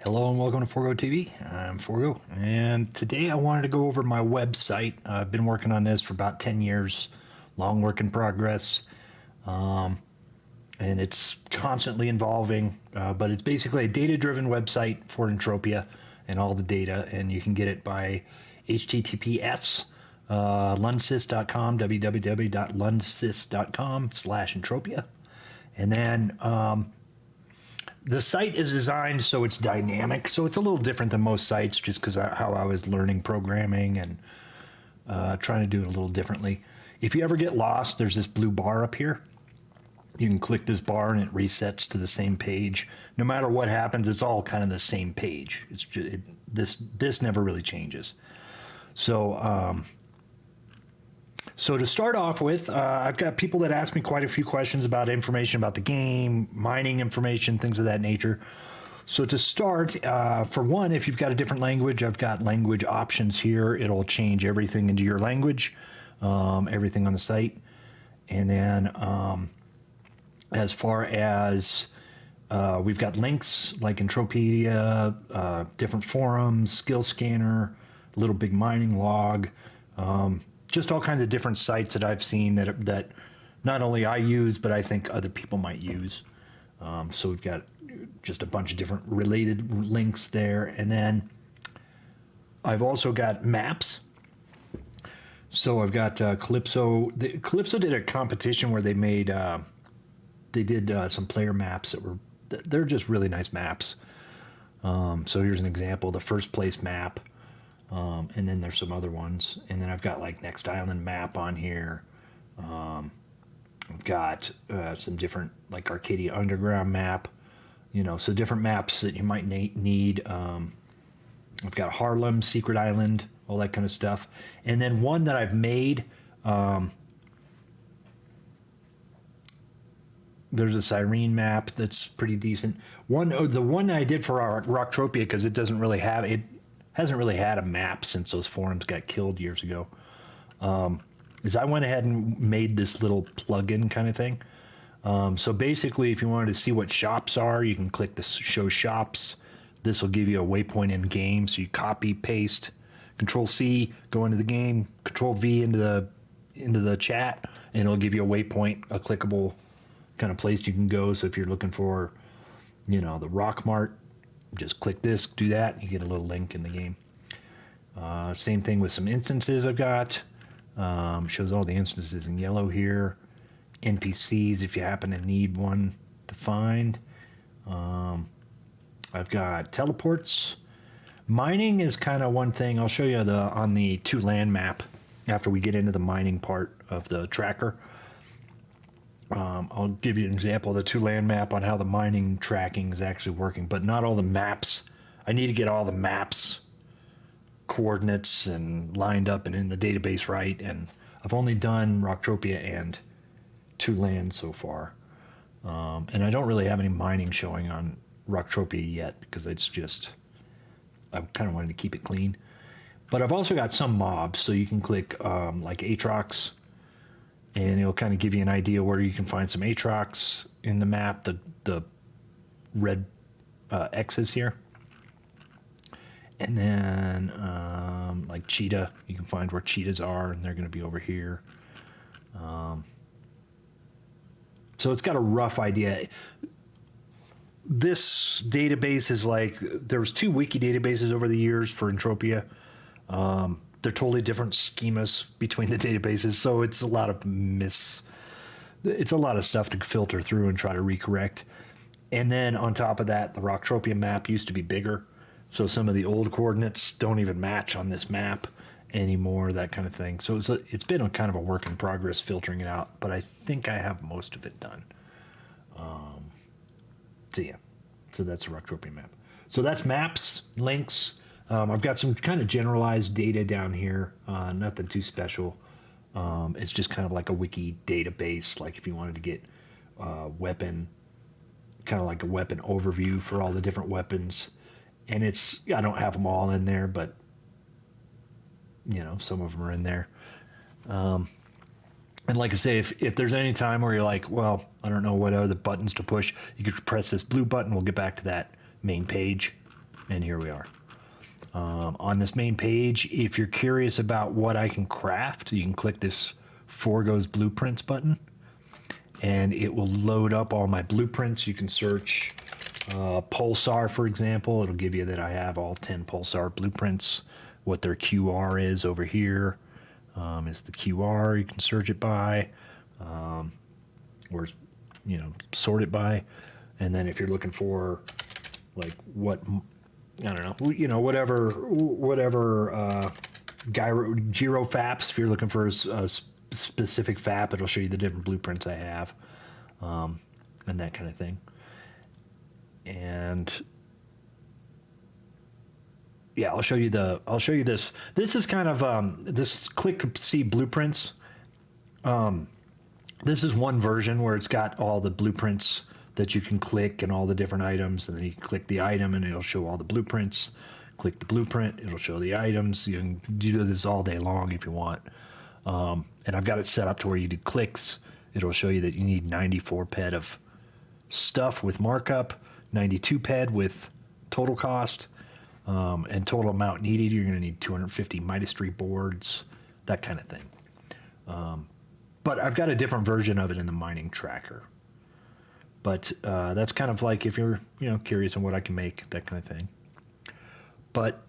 Hello and welcome to ForgoTV. I'm Forgo, and today I wanted to go over my website. I've been working on this for about 10 years, long work in progress, and it's constantly evolving, but it's basically a data-driven website for Entropia and all the data, and you can get it by https lundsys.com, www.lundsys.com/entropia, and then the site is designed so it's dynamic, so it's a little different than most sites just because how I was learning programming and trying to do it a little differently. If you ever get lost, there's this blue bar up here. You can click this bar and it resets to the same page. No matter what happens, it's all kind of the same page. It's just, this never really changes. So so to start off with, I've got people that ask me quite a few questions about information about the game, mining information, things of that nature. So to start, for one, if you've got a different language, I've got language options here. It'll change everything into your language, everything on the site. And then as far as we've got links like Entropia, different forums, skill scanner, little big mining log, just all kinds of different sites that I've seen that not only I use, but I think other people might use. So we've got just a bunch of different related links there. And then I've also got maps. So I've got Calypso. Calypso did a competition where they made, they did some player maps they're just really nice maps. So here's an example, the first place map. And then there's some other ones. And then I've got like Next Island map on here. I've got some different like Arcadia Underground map, so different maps that you might need. I've got Harlem, Secret Island, all that kind of stuff. And then one that I've made, there's a Cyrene map that's pretty decent. The one I did for Rocktropia, because it doesn't really have it. Hasn't really had a map since those forums got killed years ago. Is I went ahead and made this little plugin kind of thing. So basically, if you wanted to see what shops are, you can click the show shops. This will give you a waypoint in game. So you copy, paste, Control C, go into the game, Control V into the chat, and it'll give you a waypoint, a clickable kind of place you can go. So if you're looking for, the Rock Mart, just click this, do that, you get a little link in the game. Same thing with some instances I've got. Shows all the instances in yellow here. NPCs if you happen to need one to find. I've got teleports. Mining is kind of one thing. I'll show you on the Toulan map after we get into the mining part of the tracker. I'll give you an example of the Toulan map on how the mining tracking is actually working, but not all the maps. I need to get all the maps coordinates and lined up and in the database right, and I've only done Rocktropia and Toulan so far. And I don't really have any mining showing on Rocktropia yet because I kind of wanted to keep it clean. But I've also got some mobs, so you can click like AJAX, and it'll kind of give you an idea where you can find some AJAX in the map, the red X's here. And then like cheetah, you can find where cheetahs are, and they're going to be over here. So it's got a rough idea. This database is like, there was 2 wiki databases over the years for Entropia. They're totally different schemas between the databases, so it's a lot of it's a lot of stuff to filter through and try to recorrect. And then on top of that, the Rocktropia map used to be bigger, so some of the old coordinates don't even match on this map anymore, that kind of thing. So it's been a kind of a work in progress filtering it out, but I think I have most of it done. So yeah, so that's a Rocktropia map. So that's maps, links. I've got some kind of generalized data down here, nothing too special. It's just kind of like a wiki database, like if you wanted to get weapon, kind of like a weapon overview for all the different weapons. And I don't have them all in there, but some of them are in there. And like I say, if there's any time where you're like, well, I don't know what other buttons to push, you could press this blue button. We'll get back to that main page. And here we are. On this main page, if you're curious about what I can craft, you can click this Forgo's Blueprints button, and it will load up all my blueprints. You can search Pulsar, for example. It'll give you that I have all 10 Pulsar blueprints. What their QR is over here is the QR. You can search it by, or sort it by. And then if you're looking for like what, I don't know, whatever gyro faps. If you're looking for a specific fap, it'll show you the different blueprints I have, and that kind of thing. And yeah, I'll show you this. This is kind of this click to see blueprints. This is one version where it's got all the blueprints that you can click and all the different items, and then you can click the item and it'll show all the blueprints. Click the blueprint, it'll show the items. You can do this all day long if you want. And I've got it set up to where you do clicks. It'll show you that you need 94 ped of stuff with markup, 92 ped with total cost, and total amount needed. You're going to need 250 Midas 3 boards, that kind of thing. But I've got a different version of it in the mining tracker. But that's kind of like if you're curious on what I can make, that kind of thing. But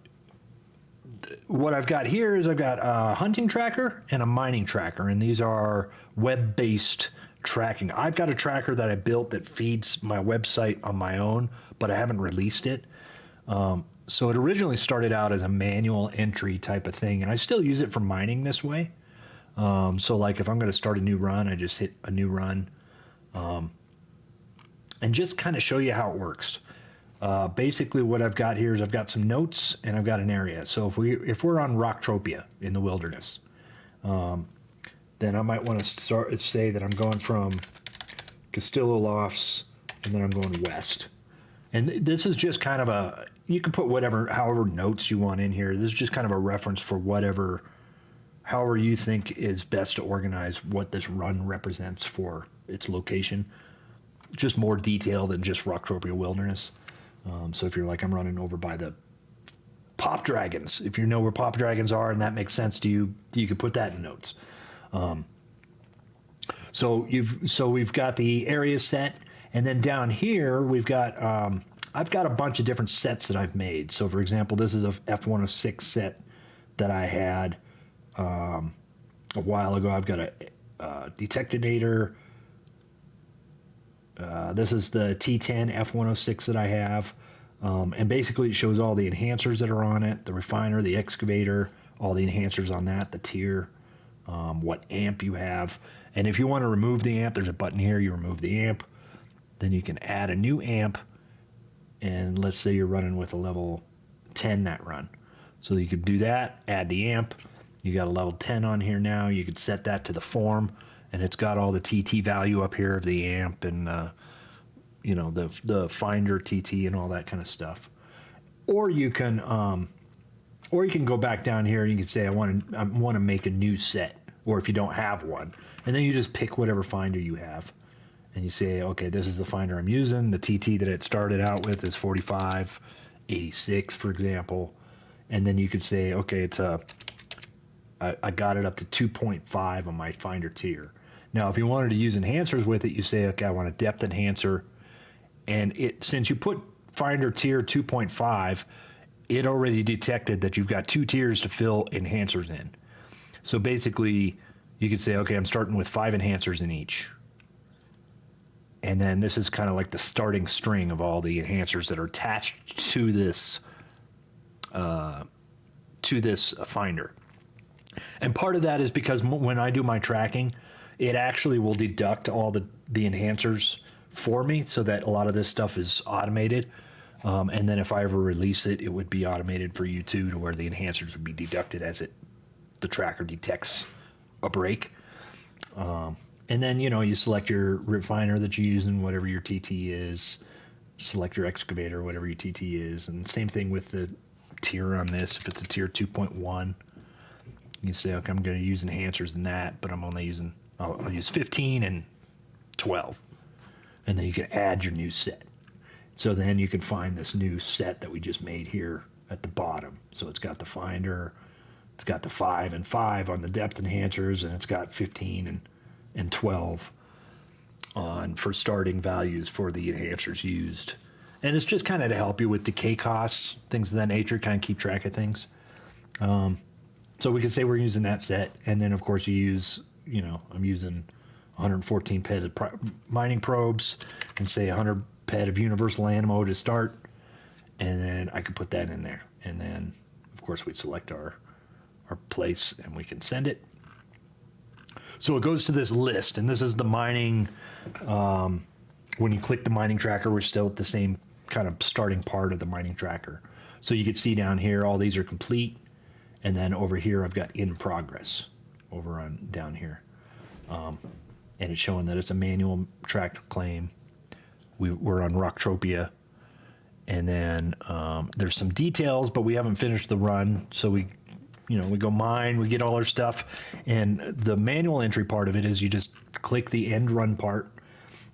what I've got here is I've got a hunting tracker and a mining tracker, and these are web-based tracking. I've got a tracker that I built that feeds my website on my own, but I haven't released it. So it originally started out as a manual entry type of thing, and I still use it for mining this way. So like if I'm going to start a new run, I just hit a new run, and just kind of show you how it works. Basically what I've got here is I've got some notes and I've got an area. So if we're on Rocktropia in the wilderness, then I might want to say that I'm going from Castillo Lofts and then I'm going west. And this is just kind of you can put however notes you want in here. This is just kind of a reference for however you think is best to organize what this run represents for its location. Just more detail than just Rocktropia Wilderness. So if you're like, I'm running over by the Pop Dragons, if you know where Pop Dragons are and that makes sense to you, you could put that in notes. So we've got the area set, and then down here we've got I've got a bunch of different sets that I've made. So for example, this is a F106 set that I had a while ago. I've got a Detectinator. This is the T10 F106 that I have. And basically it shows all the enhancers that are on it, the refiner, the excavator, all the enhancers on that, the tier, what amp you have. And if you want to remove the amp, there's a button here, you remove the amp. Then you can add a new amp. And let's say you're running with a level 10 that run. So you could do that, add the amp. You got a level 10 on here now. You could set that to the form. And it's got all the TT value up here of the amp and, the finder TT and all that kind of stuff. Or you can go back down here and you can say, I want to make a new set. Or if you don't have one, and then you just pick whatever finder you have. And you say, okay, this is the finder I'm using. The TT that it started out with is 4586, for example. And then you could say, okay, I got it up to 2.5 on my finder tier. Now, if you wanted to use enhancers with it, you say, okay, I want a depth enhancer. And since you put finder tier 2.5, it already detected that you've got 2 tiers to fill enhancers in. So basically, you could say, okay, I'm starting with 5 enhancers in each. And then this is kind of like the starting string of all the enhancers that are attached to this finder. And part of that is because when I do my tracking, it actually will deduct all the enhancers for me so that a lot of this stuff is automated. And then if I ever release it, it would be automated for you too, to where the enhancers would be deducted as the tracker detects a break. And then, you select your refiner that you're using, whatever your TT is, select your excavator, whatever your TT is. And same thing with the tier on this. If it's a tier 2.1, you say, okay, I'm going to use enhancers in that, but I'm only using, I'll use 15 and 12. And then you can add your new set. So then you can find this new set that we just made here at the bottom. So it's got the finder, it's got the 5 and 5 on the depth enhancers, and it's got 15 and 12 on for starting values for the enhancers used. And it's just kind of to help you with decay costs, things of that nature, kind of keep track of things. So we can say we're using that set, and then of course you use, I'm using 114 ped of mining probes, and say 100 ped of universal ammo to start, and then I could put that in there, and then of course we select our place and we can send it. So it goes to this list, and this is the mining. When you click the mining tracker, we're still at the same kind of starting part of the mining tracker. So you can see down here, all these are complete. And then over here, I've got in progress over on down here. And it's showing that it's a manual tracked claim. We're on Rocktropia. And then there's some details, but we haven't finished the run. So we go mine, we get all our stuff. And the manual entry part of it is you just click the end run part,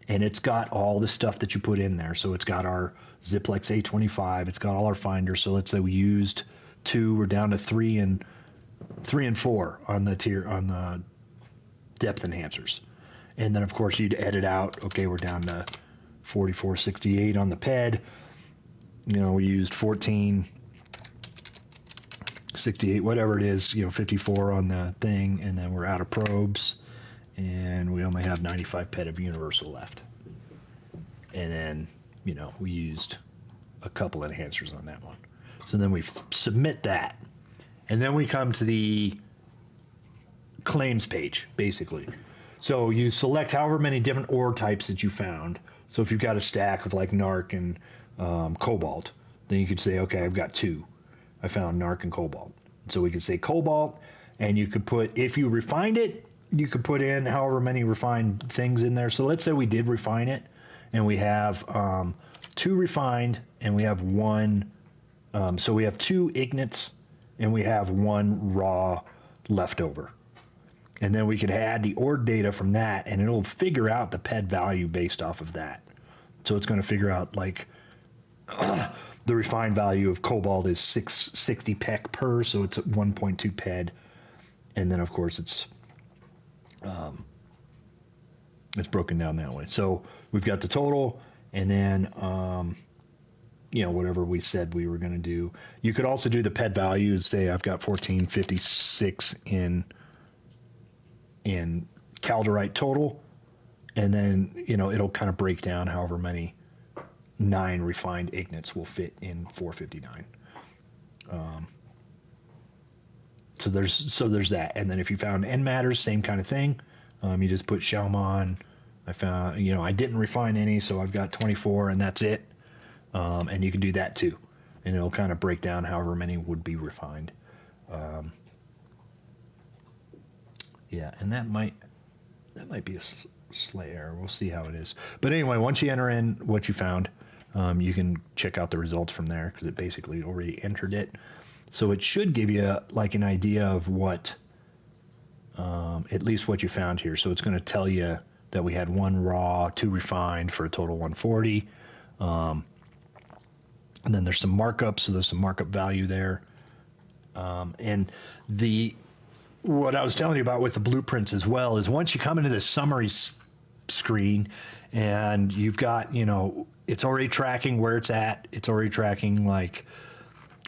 and it's got all the stuff that you put in there. So it's got our Ziplex A25, it's got all our finders. So let's say we used 2, we're down to 3 and 4 on the depth enhancers. And then of course you'd edit out, okay, we're down to 4468 on the ped. We used 1468, whatever it is, 54 on the thing, and then we're out of probes, and we only have 95 ped of universal left. And then, we used a couple enhancers on that one. So then we submit that, and then we come to the claims page, basically. So you select however many different ore types that you found. So if you've got a stack of like narc and cobalt, then you could say, okay, I've got 2. I found narc and cobalt. So we could say cobalt, and you could put, if you refined it, you could put in however many refined things in there. So let's say we did refine it, and we have 2 refined, and we have 1. So we have 2 ignits, and we have 1 raw left over. And then we could add the ore data from that, and it'll figure out the ped value based off of that. So it's going to figure out like the refined value of cobalt is 660 pec per, so it's at 1.2 ped. And then of course it's broken down that way. So we've got the total, and then whatever we said we were going to do. You could also do the ped values. Say I've got 1456 in calderite total, and then it'll kind of break down however many 9 refined ignits will fit in 459. So there's that. And then if you found end matters, same kind of thing. You just put Shalmon. I found, I didn't refine any, so I've got 24, and that's it. And you can do that too, and it'll kind of break down however many would be refined. Yeah, and that might be a slight error. We'll see how it is. But anyway, once you enter in what you found, you can check out the results from there, because it basically already entered it. So it should give you like an idea of what, at least what you found here. So it's going to tell you that we had 1 raw, 2 refined for a total 140. And then there's some markups, so there's some markup value there. And what I was telling you about with the blueprints as well is once you come into this summary screen, and you've got, it's already tracking where it's at. It's already tracking like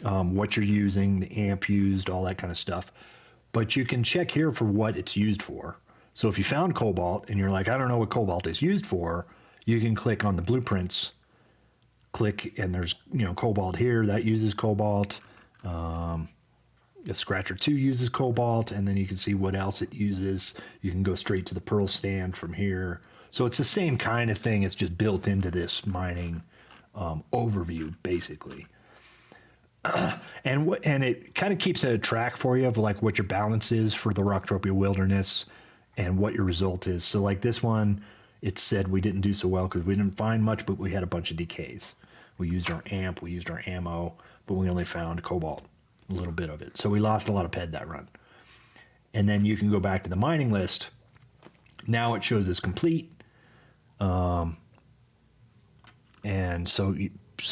what you're using, the amp used, all that kind of stuff. But you can check here for what it's used for. So if you found cobalt and you're like, I don't know what cobalt is used for, you can click on the blueprints, click, and there's, cobalt here that uses cobalt. The Scratcher 2 uses cobalt, and then you can see what else it uses. You can go straight to the Pearl stand from here. So it's the same kind of thing. It's just built into this mining overview, basically. And it kind of keeps a track for you of like what your balance is for the Rocktropia Wilderness and what your result is. So like this one, it said we didn't do so well because we didn't find much, but we had a bunch of decays. We used our amp, we used our ammo, but we only found cobalt, a little bit of it. So we lost a lot of ped that run. And then you can go back to the mining list. Now it shows as complete. And And so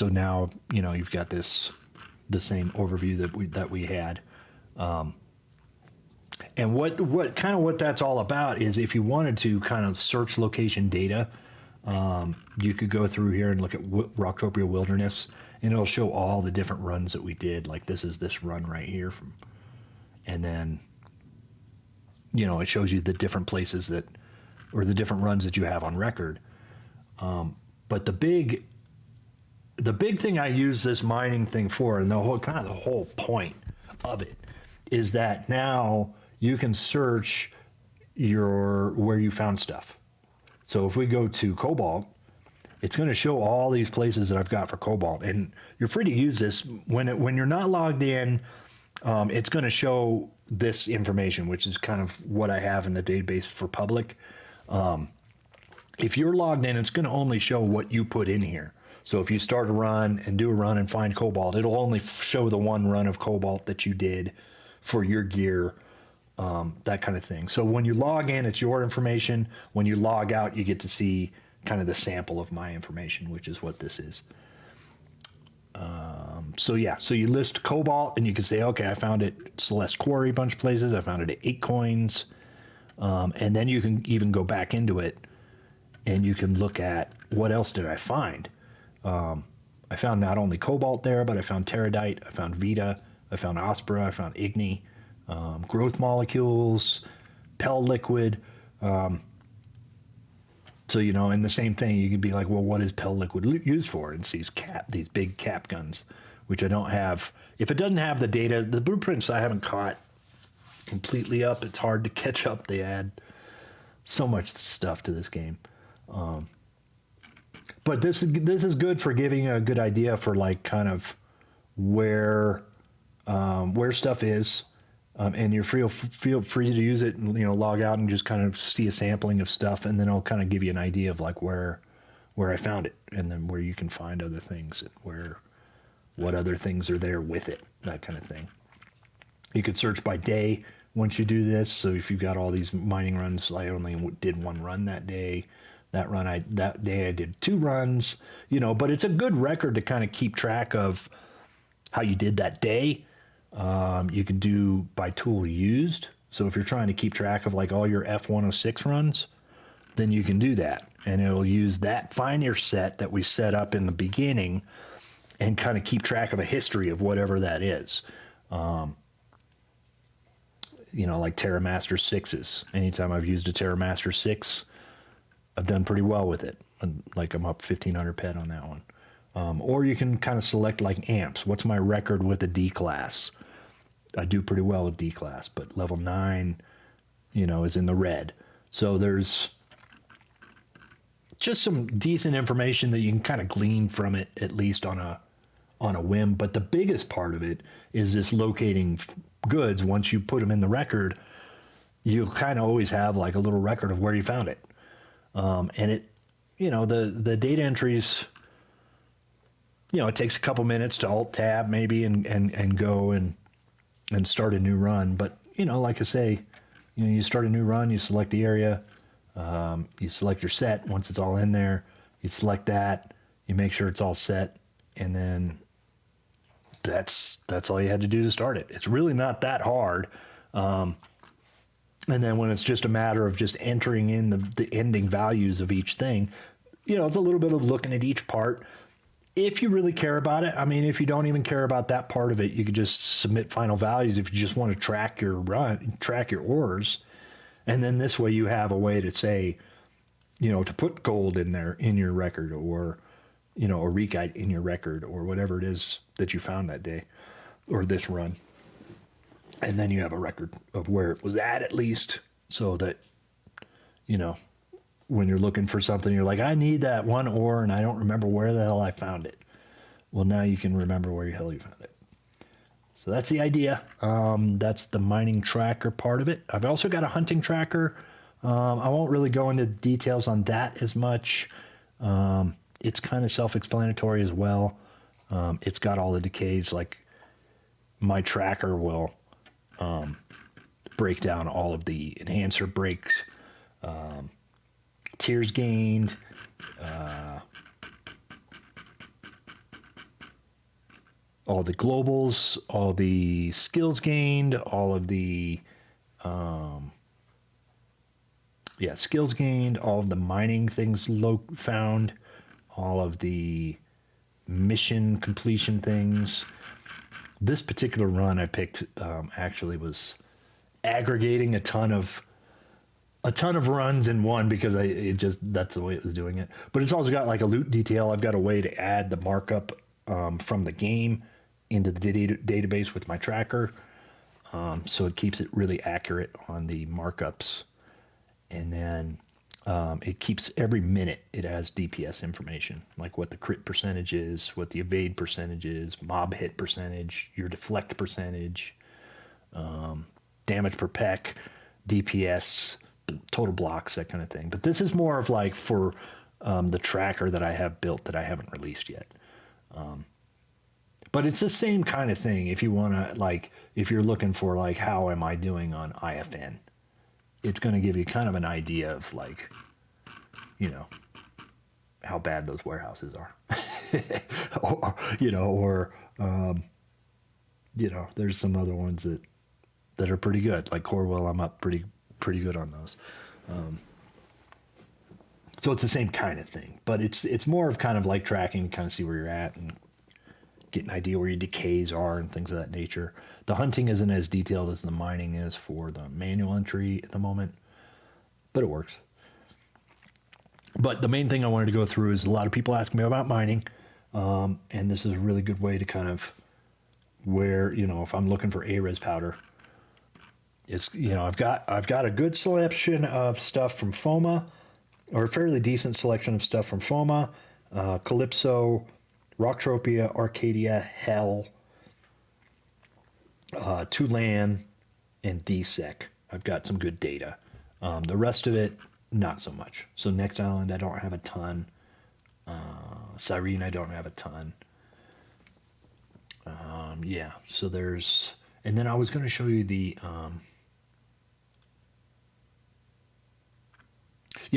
now, you've got the same overview that we had. And what that's all about is if you wanted to kind of search location data, you could go through here and look at Rocktopia Wilderness, and it'll show all the different runs that we did. Like this is this run right here and then, it shows you the different places or the different runs that you have on record. But the big thing I use this mining thing for, and the whole point of it, is that now you can search where you found stuff. So if we go to Cobalt, it's going to show all these places that I've got for Cobalt, and you're free to use this when you're not logged in. It's going to show this information, which is kind of what I have in the database for public. If you're logged in, it's going to only show what you put in here. So if you start a run and do a run and find Cobalt, it'll only show the one run of Cobalt that you did for your gear, that kind of thing. So when you log in, it's your information. When you log out, you get to see kind of the sample of my information, which is what this is. So you list Cobalt, and you can say, okay, I found it at Celeste Quarry, a bunch of places. I found it at 8 coins. And then you can even go back into it, and you can look at what else did I find. I found not only Cobalt there, but I found Teradite, I found Vita, I found Aspera, I found Igni, growth molecules, Pell liquid. So, and the same thing, you can be like, well, what is Pell liquid used for? And see these big cap guns, which I don't have. If it doesn't have the data, the blueprints I haven't caught completely up. It's hard to catch up. They add so much stuff to this game. But this is good for giving a good idea for like kind of where stuff is, and you're feel free to use it and log out and just kind of see a sampling of stuff, and then I'll kind of give you an idea of like where I found it, and then where you can find other things, and what other things are there with it, that kind of thing. You could search by day once you do this. So if you've got all these mining runs, I only did one run that day. That day I did 2 runs, but it's a good record to kind of keep track of how you did that day. You can do by tool used. So if you're trying to keep track of like all your F106 runs, then you can do that. And it'll use that Finder set that we set up in the beginning and kind of keep track of a history of whatever that is. Like TerraMaster 6s. Anytime I've used a TerraMaster 6, I've done pretty well with it. Like I'm up 1,500 pet on that one. Or you can kind of select like amps. What's my record with the D class? I do pretty well with D class, but level 9, is in the red. So there's just some decent information that you can kind of glean from it, at least on a whim. But the biggest part of it is this locating goods. Once you put them in the record, you kind of always have like a little record of where you found it. And it, the data entries, it takes a couple minutes to alt tab maybe and go and start a new run. But, like I say, you start a new run, you select the area, you select your set. Once it's all in there, you select that, you make sure it's all set, and then that's all you had to do to start it. It's really not that hard. And then when it's just a matter of just entering in the ending values of each thing, it's a little bit of looking at each part. If you really care about it, I mean, if you don't even care about that part of it, you could just submit final values if you just want to track your ores. And then this way you have a way to say, to put gold in there in your record, or, a recite in your record, or whatever it is that you found that day or this run. And then you have a record of where it was at least, so that, when you're looking for something, you're like, I need that one ore and I don't remember where the hell I found it. Well, now you can remember where the hell you found it. So that's the idea. That's the mining tracker part of it. I've also got a hunting tracker. I won't really go into details on that as much. It's kind of self-explanatory as well. It's got all the decays. Like my tracker will break down all of the enhancer breaks, tiers gained, all the globals, all the skills gained, all of the skills gained, all of the mining things found, all of the mission completion things. This particular run I picked actually was aggregating a ton of runs in one because that's the way it was doing it. But it's also got like a loot detail. I've got a way to add the markup from the game into the database with my tracker. So it keeps it really accurate on the markups. And then it keeps every minute it has DPS information, like what the crit percentage is, what the evade percentage is, mob hit percentage, your deflect percentage, damage per peck, DPS, total blocks, that kind of thing. But this is more of like for the tracker that I have built that I haven't released yet. But it's the same kind of thing. If you want to, like, if you're looking for like, how am I doing on IFN? It's going to give you kind of an idea of like, you know, how bad those warehouses are, there's some other ones that are pretty good. Like Corwell, I'm up pretty good on those. So it's the same kind of thing, but it's more of kind of like tracking, kind of see where you're at and get an idea where your decays are and things of that nature. The hunting isn't as detailed as the mining is for the manual entry at the moment, but it works. But the main thing I wanted to go through is a lot of people ask me about mining, and this is a really good way to kind of where, if I'm looking for A-res powder, it's, I've got a good selection of stuff from FOMA, or a fairly decent selection of stuff from FOMA, Calypso, Rocktropia, Arcadia, Hell, Toulan, and DSEC. I've got some good data. The rest of it, not so much. So Next Island, I don't have a ton. Cyrene, I don't have a ton. So there's... And then I was going to show you the... I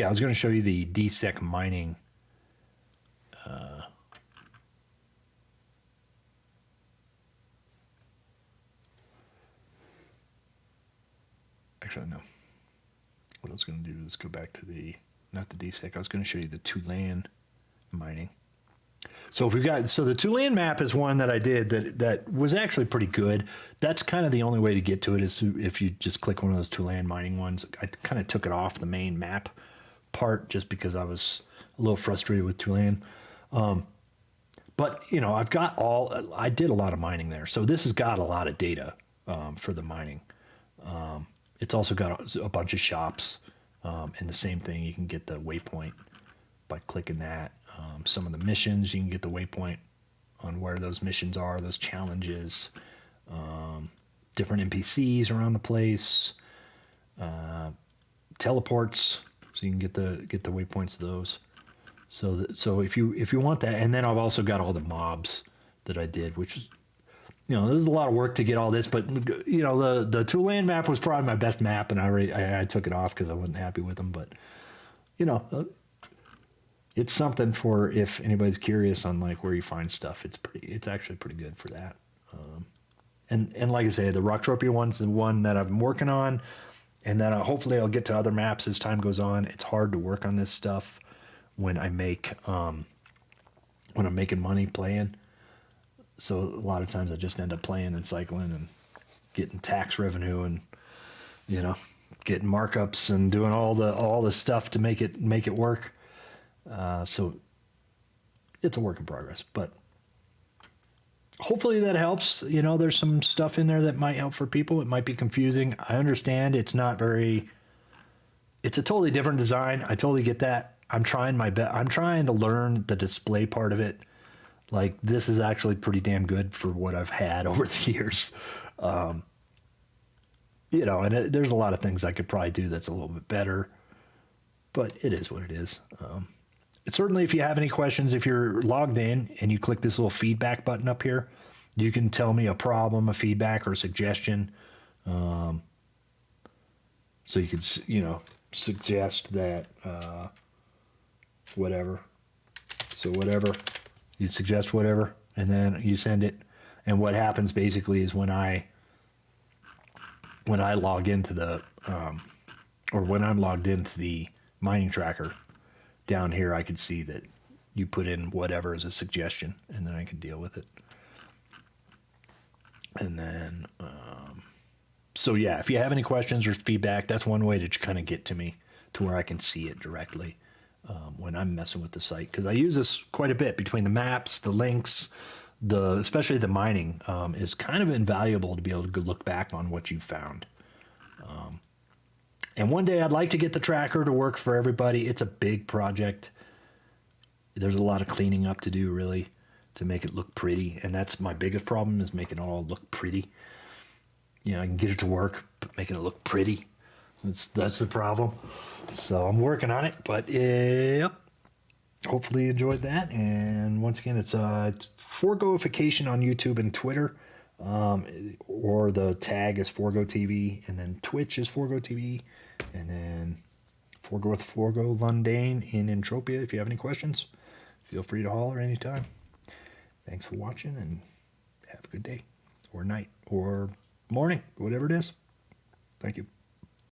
was going to show you the DSEC mining... Actually, no. What I was going to do is go back to not the DSEC, I was going to show you the Toulan mining. So the Toulan map is one that I did that was actually pretty good. That's kind of the only way to get to it is if you just click one of those Toulan mining ones. I kind of took it off the main map part just because I was a little frustrated with Toulan. But, I did a lot of mining there. So this has got a lot of data for the mining. It's also got a bunch of shops, and the same thing, you can get the waypoint by clicking that. Some of the missions, you can get the waypoint on where those missions are, those challenges, different NPCs around the place, teleports, so you can get the waypoints of those. So if you want that, and then I've also got all the mobs that I did, which is, there's a lot of work to get all this, but the Toulan map was probably my best map, and I took it off because I wasn't happy with them. But it's something for if anybody's curious on like where you find stuff. It's actually pretty good for that. And like I say, the Rocktropia one's the one that I'm working on, and then hopefully I'll get to other maps as time goes on. It's hard to work on this stuff when I make when I'm making money playing. So a lot of times I just end up playing and cycling and getting tax revenue and, getting markups and doing all the stuff to make it work. So it's a work in progress, but hopefully that helps. There's some stuff in there that might help for people. It might be confusing. I understand it's a totally different design. I totally get that. I'm trying my best. I'm trying to learn the display part of it. Like, this is actually pretty damn good for what I've had over the years. And there's a lot of things I could probably do that's a little bit better, but it is what it is. Certainly, if you have any questions, if you're logged in and you click this little feedback button up here, you can tell me a problem, a feedback, or a suggestion. So you could, suggest that, whatever. So whatever. You suggest whatever, and then you send it. And what happens basically is when I log into the or when I'm logged into the mining tracker down here, I can see that you put in whatever as a suggestion, and then I can deal with it. And then, so yeah, if you have any questions or feedback, that's one way to kind of get to me to where I can see it directly when I'm messing with the site. Because I use this quite a bit between the maps, the links, especially the mining is kind of invaluable to be able to go look back on what you found. And one day I'd like to get the tracker to work for everybody. It's a big project. There's a lot of cleaning up to do, really, to make it look pretty. And that's my biggest problem, is making it all look pretty. You know, I can get it to work, but making it look pretty, that's the problem. So I'm working on it, but yep. Hopefully you enjoyed that. And once again, it's Forgoification on YouTube and Twitter. Or the tag is ForgoTV, and then Twitch is ForgoTV, and then Forgo with Forgo Lundane in Entropia. If you have any questions, feel free to holler anytime. Thanks for watching, and have a good day, or night, or morning, whatever it is. Thank you.